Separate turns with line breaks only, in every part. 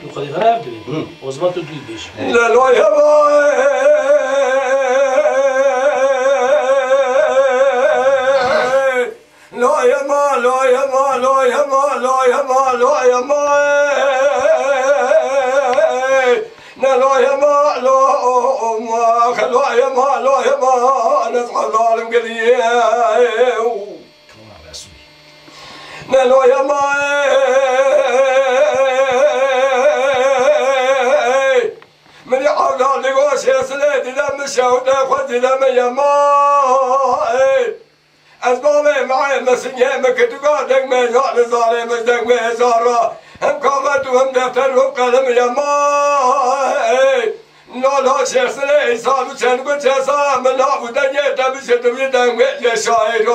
قد غراب دري وزمات دوي بيش
لا لا يا لا يا ما لا يا ما لا يا ما لا يا ما لا يا ما لا يا ما لا يا ما لا يا ما نصحى العالم قديم لا يا ما من يحاول لقوس يا سليدي لما شاوت اخذ لما يا ما اسبابي معي مسنيه مكتوقاتك ما زال ظالم مجدك ما زارا هم كاغت وهم دفتر وقلم يا ما لا شيخ سليدي صار وشان قلت يا صام لا ودنيا تبسط ويدك يا شاعر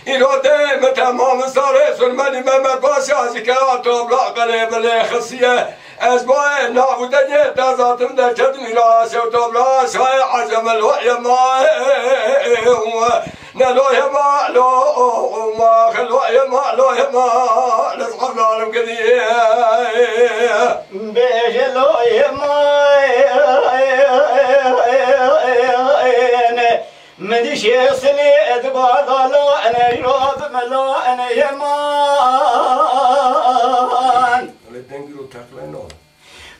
إرادة متمام صارس والمني ما باشا ذكرات وبلا قلب الخصية أسبوع نعودني تزاتم ده كدمي راس وتبلا شاي عزم الوحي ما نلو يما لو ما خلو يما لو يما نصحب العالم قديم
بيج لو يما مديش يسني ادقى ضلا انا يروب ملا انا يمان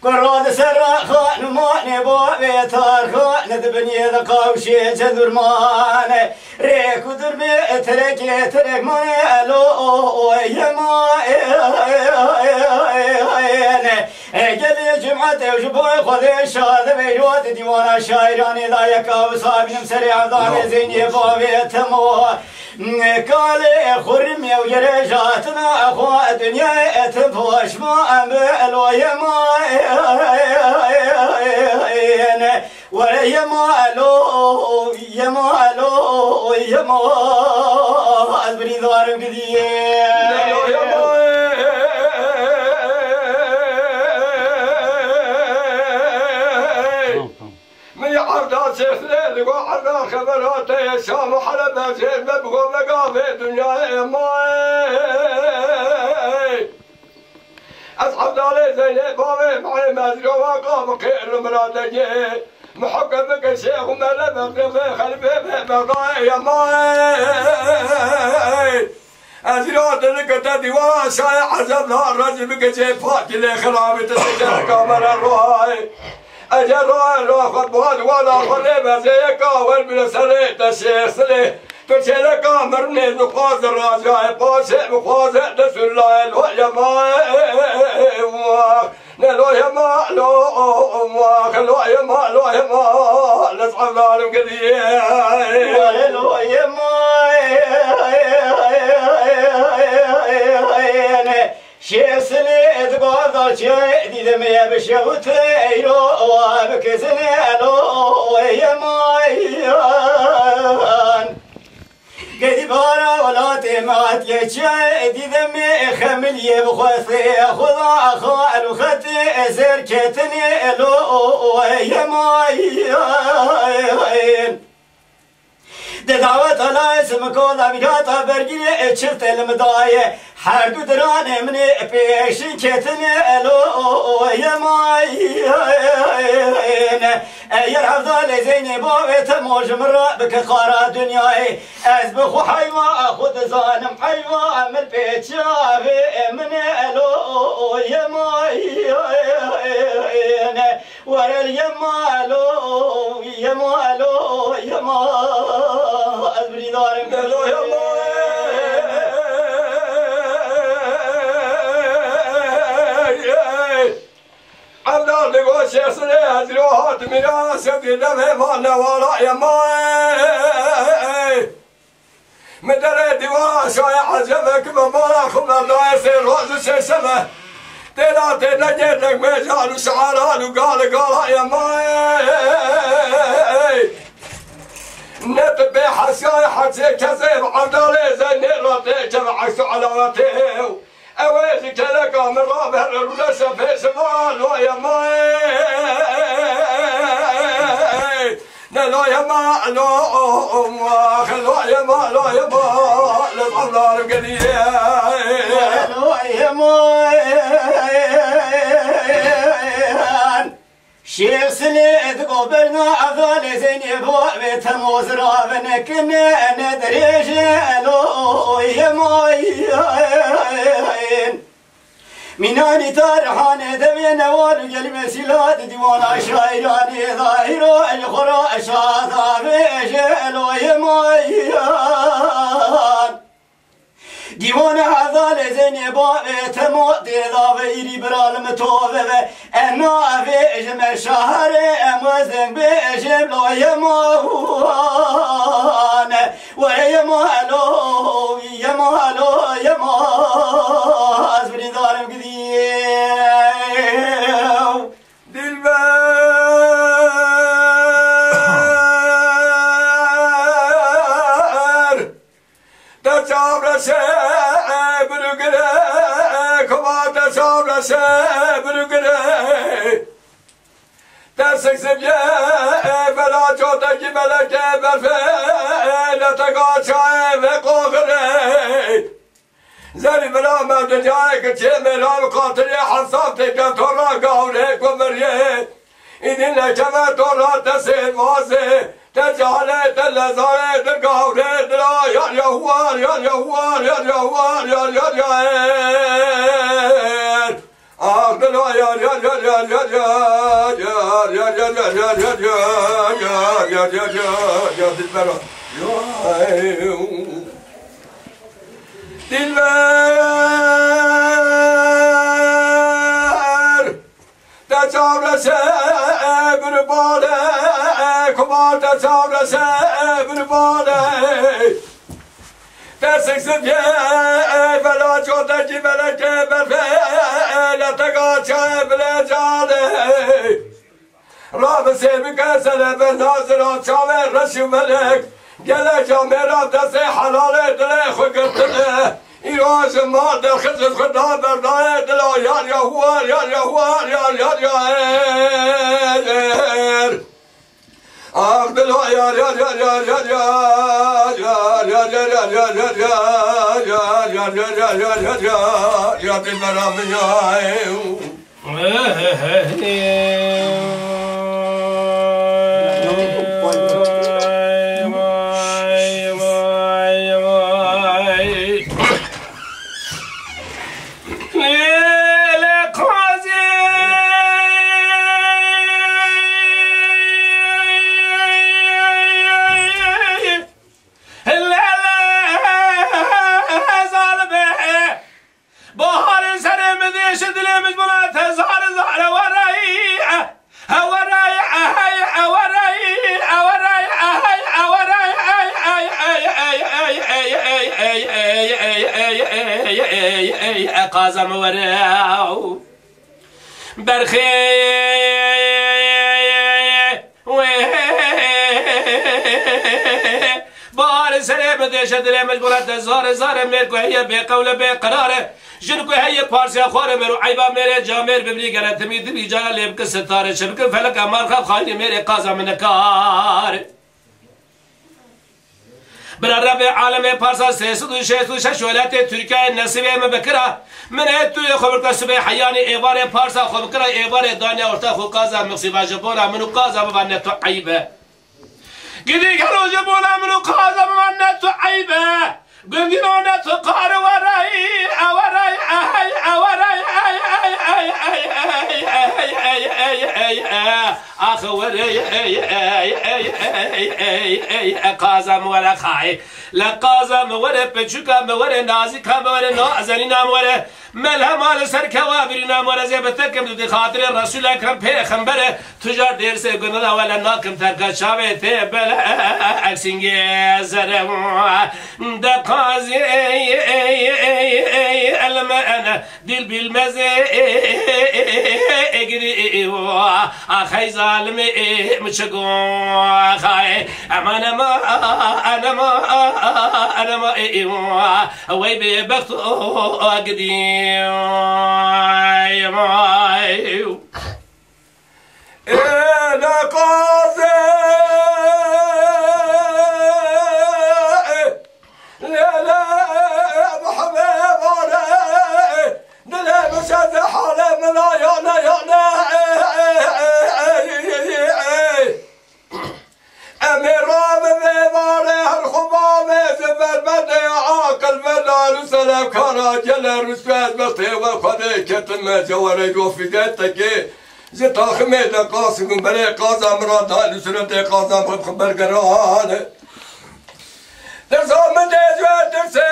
قراد سرا خان ماني بوبي تار خان دبني ذقا وشي جدرمان ريك ودربي ترك ماني الو يما قلي جمعة وجبوي خذي الشاذ بيجوت ديوانا شايراني ذايك وصابي نمسري عضاني زيني بوبي تمو كالي خرمي وجريجاتنا اخوة دنيا تفوش ما امبلو يما ولا يمالو يمالو يما البري ضارب قديم
سيخلي وحنا خبرات يا شام وحلبة زين ببقوا مقافي دنيا يا ماي أصحاب دالي زين بابي معي مازلو وقام خير مرادجي محقق بك شيخ وملا بقي خلفي بقاي يا ماي أزيرات لك تدوا شاي عزب نهار رجل بك شيء فاتي لخرابي تسجل كاميرا الرواي أجروا الوقت بود ولا خلي بزيكا والبلسريت الشيخ سلي تشيلك مرني نقاز الرجاء باسع بخاز دسلا الويما نلو يما لو خلو يما لو يما نصحب العالم قديم
ولو يما شيسني اتقاضى شيء دي دمي بشوتيرو وبكسني الو يمايان قدي بارا ولا تمات يشي دي دمي خملي بخوثي خذا خال وختي زركتني الو يمايان دعوت على اسم كل أميرات برجلي شفت المضايع حرد دران من بيش كتني ألو يا ماي يا رفض زيني بويت موج مرة بك خارا دنياي أسبخ حيوة أخذ زانم حيوة من بيت شافي من ألو يا ماي ورا اليما ألو يما ألو يما أزبري دارم
ألو يما عبدالله لقوش يصلي هزلوهات ميراس قدمه فانا وراء يماي مدري دواش ويحزمك مبارك الله يصير روز السماء تلاتي نجدك مجال وشعران وقال يا ماي نتبي حساي حسي كذب عبدالله زين راتي جمع سعلاته أويزك لك من رابع الرسل في سمال ويا ماي لا يا ما لا خلو يا ما لا يا ما للحضار القديم
لا يا ما سليت قبلنا أغال زينب وبيت مزرابن كنا ندري جلو يمايين مناني تارحان دمين والقلب سلاد ديوان شايراني ظاهر الخراء شاذا بجلو يمايين ديوان عذال زينب تموت ذا غيري برال متوفى انا في اجم الشهر اموزن بجم لو يمان ويمالو يمالو يماز بني ظالم قديم
دلبر تجاب برقري تسك سبيا بلا جوتا جبلك برفي لتقال شايف قوغري زري بلا مبدا جايك تشمي لا قاتل حصابتك تورا قولك ومريه إذن لكما تورا تسيب واسي تجعل تلزايد القولي دلا يا يهوار يا يهوار يا يهوار يا يهوار أغدلا يا يا يا يا يا يا يا يا يا يا يا يا يا يا يا دلبر دلبر تجاور سبر بالك كبار تجاور سبر بالك تسك سبيا بلا جوتا جبلك برفي لتقال شايف لجالك راب سيبك سلب الناظر شاوي رشي ملك قلك يا ميراب دسي حلالي دلي خقرتله إيراج المال در خزر خدام برداية دلا يا يهوار يا يهوار يا يا يا أغدلا يا يا يا يا يا يا يا يا يا يا يا يا يا يا يا دلبرام
قازم وراو برخي بار سره بدش دل مجبورت زار میر کو هي بقول بقرار جن کو هي پارسا خور مرو عيبا میرے جامر ببلی گرت می دی جا لب کے ستارے شبک فلک امر خا خالی میرے قازم نکار برا رب عالم پارسا سیسد و شیخ و ششولت ترکیه نصیبه مبکره من اتو خبر کسب حیانی ایوار پارسا خبر کرا ایوار دانیا ورتا خو قازم مصیبه جبونا منو قازم بنا تو عیبه گدی کرو جبونا منو قازم بنا تو عیبه گندینو نتو قار ورای اورای اورای قازم ولا خاي لا قازم ولا بچوكا ولا نازكا ولا نازنينا ولا ملهم على سر كوابرنا ولا زي بتكم دي خاطر الرسول اكرم پیغمبر تجار دير سے گندا ولا ناكم تركا شاوي ته بل اكسينگ زرم دا قازي المانا دل بالمزي اجري اخي ظالم مشقو خاي انا ما وي ببخت قديم
انا قاضي لا محبوب دل مشاد حاله من يانا در مسکت بخته و خواده کتن جواره جو فیدتکی زی تاخمه دا قاسم بره قازم را دال سرت قازم خبر گرانه در زامن دیجوه درسه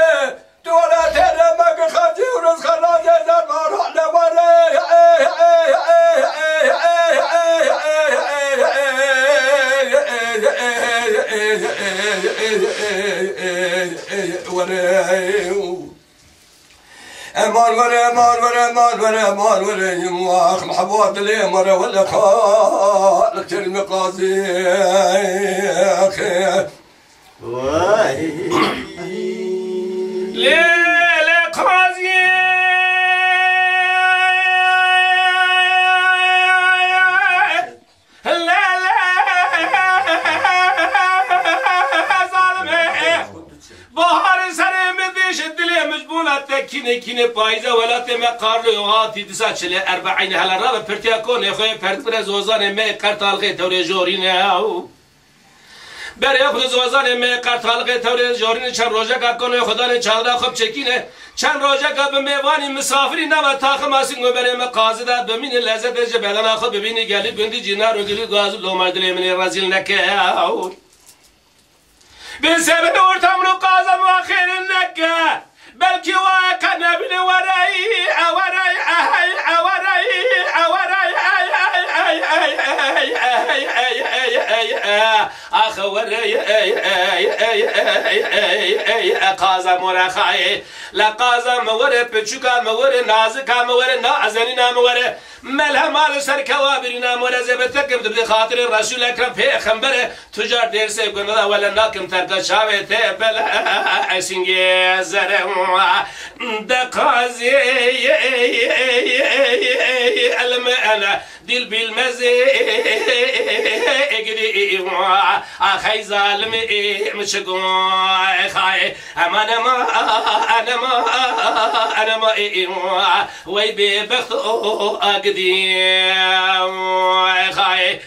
دولت رمک خطی و رز خلاص زربان حال واره امان وره امان وره امان وره امان وره يمواخ محبوات لي مره ولا خالق كلمة قاضي
ليلة قاضي كيني بايزة ولا تم قارلو هاتي تساتشلي 40 هلا راب برتياكون يا خويا برتبر زوزان ما قرطالغي توري جورينا بري خود زوزان ما قرطالغي توري جورين چند روزا كون خدا نے چالدا خوب چکینه چند روزا کا به میوانی مسافری نه تاخ ماسینگو بره ما قاضدا بمین لذت جبلنا خود ببینی گلی بندی جینا رو گلی گاز لو مردلی من رازیل نکه بن سبب ortamını قازم واخير النكه بلكي واكا نبل وراي وراي اخ وراي قازم ورا خاي لا قازم ورا بچوكا مورا نازكا مورا نازنينا مورا ملها مال سر كوابرنا مورا زبتكم تبدي خاطر الرسول اكرم پیغمبر تجار دير سه گندا ولا ناكم ترك شاوته بلا اسنگه زره دقازي المعنى دل بالمزي اجري اخي ظالم مشقون خاي انا ما وي ببخت اقدي خاي